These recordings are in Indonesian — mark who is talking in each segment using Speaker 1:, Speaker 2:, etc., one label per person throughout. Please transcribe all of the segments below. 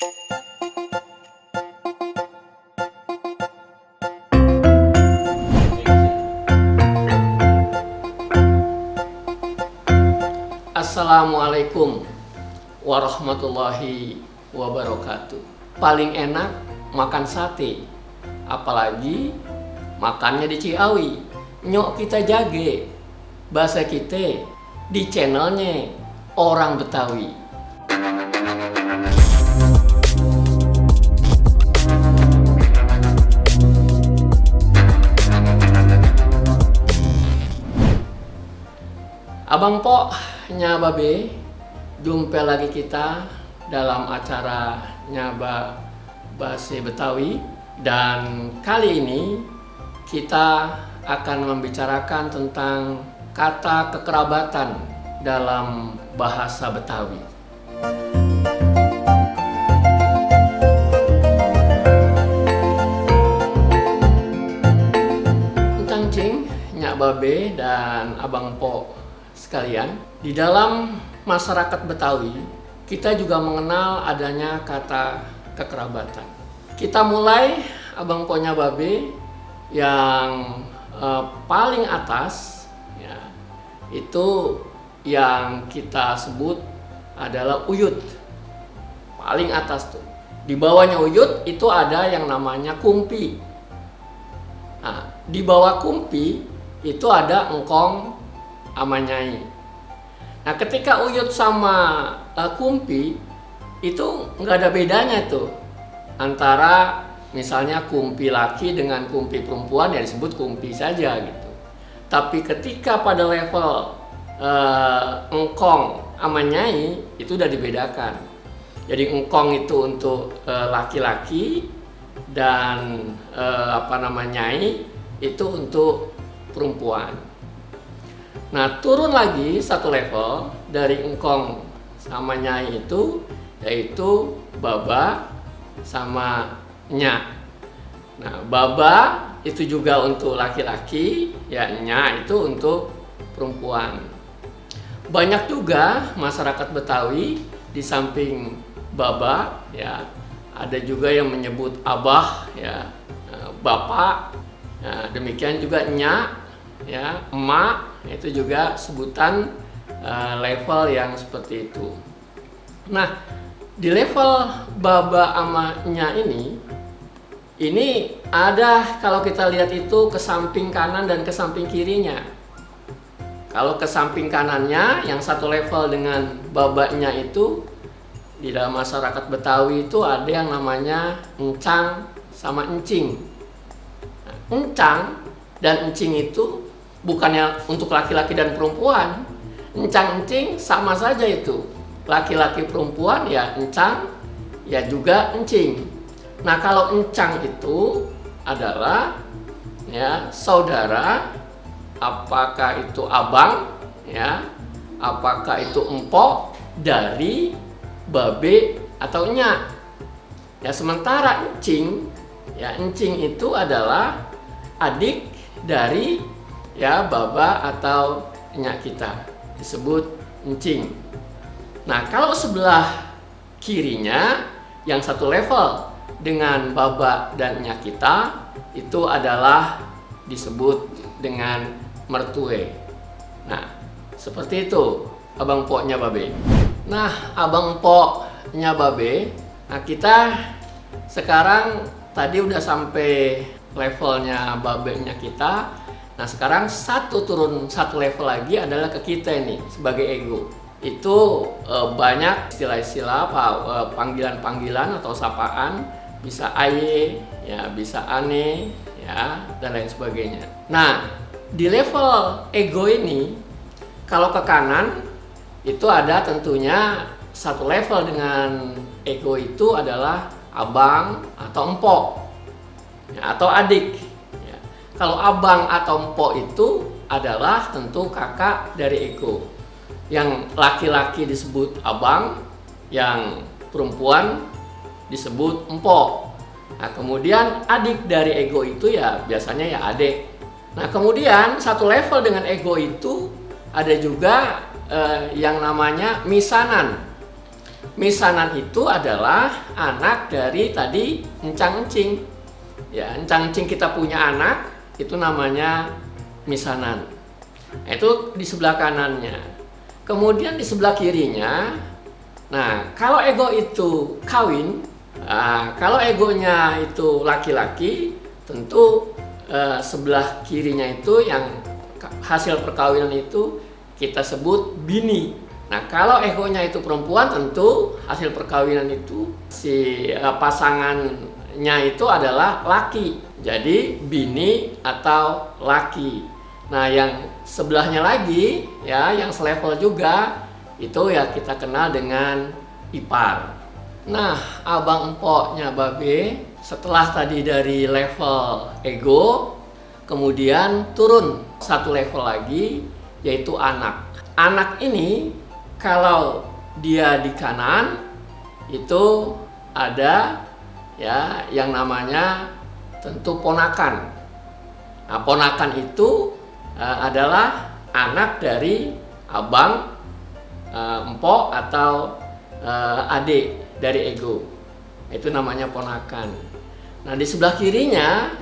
Speaker 1: Assalamualaikum warahmatullahi wabarakatuh. Paling enak makan sate, apalagi makannya di Ciawi. Nyok kita jage, bahasa kita di channelnya Orang Betawi. Abang Pok nya Babe, jumpa lagi kita dalam acara Nyaba Bahasa Betawi. Dan kali ini kita akan membicarakan tentang kata kekerabatan dalam bahasa Betawi. Tentang cing, Nyak Babe dan Abang Pok sekalian, di dalam masyarakat Betawi kita juga mengenal adanya kata kekerabatan. Kita mulai Abang Poknya Babe yang paling atas ya, itu yang kita sebut adalah uyut. Paling atas tuh. Di bawahnya uyut itu ada yang namanya kumpi. Nah, di bawah kumpi itu ada engkong sama nyai. Nah, ketika uyut sama kumpi itu nggak ada bedanya tuh antara misalnya kumpi laki dengan kumpi perempuan, ya disebut kumpi saja gitu. Tapi ketika pada level engkong sama nyai itu udah dibedakan. Jadi engkong itu untuk laki-laki dan nyai itu untuk perempuan. Nah, turun lagi satu level dari engkong sama nyai itu, yaitu baba sama nya. Nah, baba itu juga untuk laki-laki, ya nya itu untuk perempuan. Banyak juga masyarakat Betawi di samping baba, ya ada juga yang menyebut abah, ya bapak. Nah, demikian juga nya, ya emak, itu juga sebutan level yang seperti itu. Nah, di level baba amanya ini ada, kalau kita lihat itu ke samping kanan dan ke samping kirinya. Kalau ke samping kanannya yang satu level dengan babanya itu, di dalam masyarakat Betawi itu ada yang namanya encang sama encing. Nah, encang dan encing itu bukannya untuk laki-laki dan perempuan. Encang encing sama saja itu. Laki-laki perempuan ya encang, ya juga encing. Nah, kalau encang itu adalah ya saudara, apakah itu abang, ya, apakah itu empok dari babe atau nyak. Ya, sementara encing, ya encing itu adalah adik dari ya baba atau nyak kita, disebut encing. Nah, kalau sebelah kirinya yang satu level dengan baba dan nyak kita itu adalah disebut dengan mertue. Nah, seperti itu Abang Poknya Babe. Nah, Abang Poknya Babe, nah kita sekarang tadi udah sampai levelnya babenya kita. Nah, sekarang turun satu level lagi adalah ke kita ini sebagai ego. Itu banyak istilah-istilah, panggilan-panggilan atau sapaan, bisa aye, ya bisa ane, ya dan lain sebagainya. Nah, di level ego ini kalau ke kanan itu ada tentunya satu level dengan ego itu adalah abang atau empok, ya, atau adik. Kalau abang atau empok itu adalah tentu kakak dari ego. Yang laki-laki disebut abang, yang perempuan disebut empok. Nah, kemudian adik dari ego itu ya biasanya ya adik. Nah, kemudian satu level dengan ego itu ada juga yang namanya misanan. Misanan itu adalah anak dari tadi encang-encing. Ya, encang-encing kita punya anak, itu namanya misanan. Itu di sebelah kanannya. Kemudian di sebelah kirinya, nah kalau ego itu kawin, kalau egonya itu laki-laki, tentu sebelah kirinya itu yang hasil perkawinan itu kita sebut bini. Nah, kalau egonya itu perempuan, tentu hasil perkawinan itu si pasangannya itu adalah laki. Jadi bini atau laki. Nah, yang sebelahnya lagi ya, yang selevel juga itu ya kita kenal dengan ipar. Nah, abang empoknya Babe setelah tadi dari level ego, kemudian turun satu level lagi yaitu anak. Anak ini kalau dia di kanan itu ada ya yang namanya tentu ponakan. Nah, ponakan itu adalah anak dari abang, empok atau adik dari ego. Itu namanya ponakan. Nah, di sebelah kirinya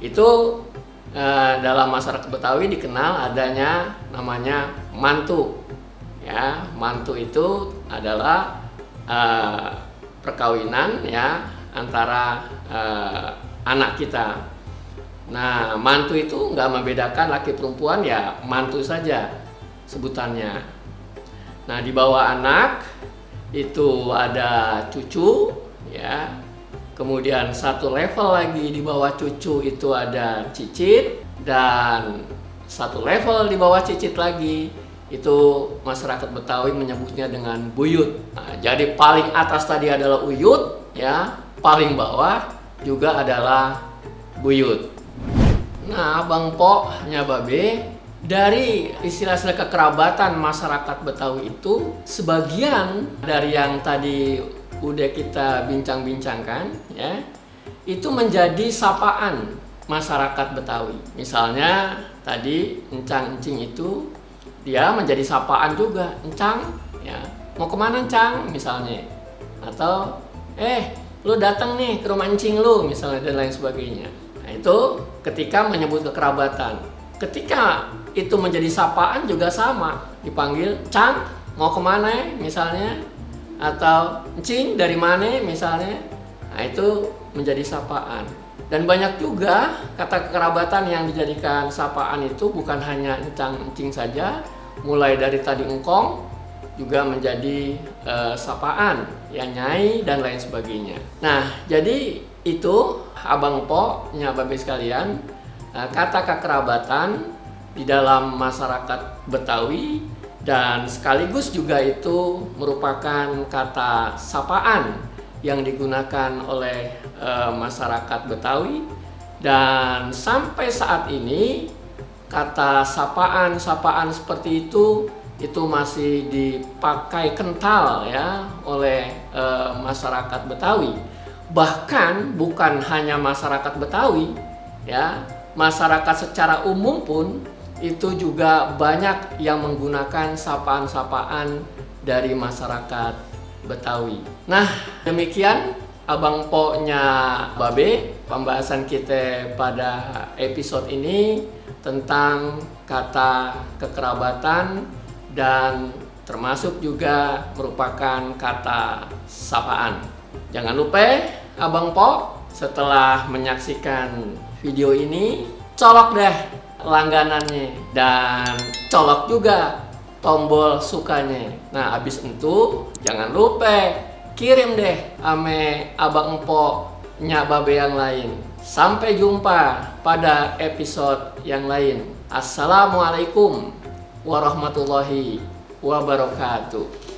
Speaker 1: itu dalam masyarakat Betawi dikenal adanya namanya mantu. Ya, mantu itu adalah perkawinan ya antara anak kita. Nah, mantu itu nggak membedakan laki perempuan, ya mantu saja sebutannya. Nah, di bawah anak itu ada cucu ya. Kemudian satu level lagi di bawah cucu itu ada cicit, dan satu level di bawah cicit lagi itu masyarakat Betawi menyebutnya dengan buyut. Nah, jadi paling atas tadi adalah uyut ya, paling bawah juga adalah buyut. Nah, Bang Poknya Babe, dari istilah-istilah kekerabatan masyarakat Betawi itu sebagian dari yang tadi udah kita bincang-bincangkan ya, itu menjadi sapaan masyarakat Betawi. Misalnya tadi encang-encing itu dia menjadi sapaan juga, encang ya, mau kemana encang misalnya, atau lu datang nih ke rumah encing lu misalnya, dan lain sebagainya. Nah, itu ketika menyebut kekerabatan. Ketika itu menjadi sapaan juga sama, dipanggil cang, mau kemana misalnya, atau encing dari mana misalnya. Nah, itu menjadi sapaan. Dan banyak juga kata kekerabatan yang dijadikan sapaan itu bukan hanya encang-encing saja, mulai dari tadi engkong juga menjadi sapaan, ya nyai dan lain sebagainya. Nah, jadi itu abang poknya Babe sekalian, kata kekerabatan di dalam masyarakat Betawi, dan sekaligus juga itu merupakan kata sapaan yang digunakan oleh masyarakat Betawi. Dan sampai saat ini kata sapaan seperti itu masih dipakai kental ya oleh masyarakat Betawi. Bahkan bukan hanya masyarakat Betawi ya, masyarakat secara umum pun itu juga banyak yang menggunakan sapaan-sapaan dari masyarakat Betawi. Nah, demikian abang poknya Babe, pembahasan kita pada episode ini tentang kata kekerabatan dan termasuk juga merupakan kata sapaan. Jangan lupa abang pok setelah menyaksikan video ini colok deh langganannya dan colok juga tombol sukanya. Nah, habis itu jangan lupa kirim deh ame abang empoknya Babe yang lain. Sampai jumpa pada episode yang lain. Assalamualaikum warahmatullahi wabarakatuh.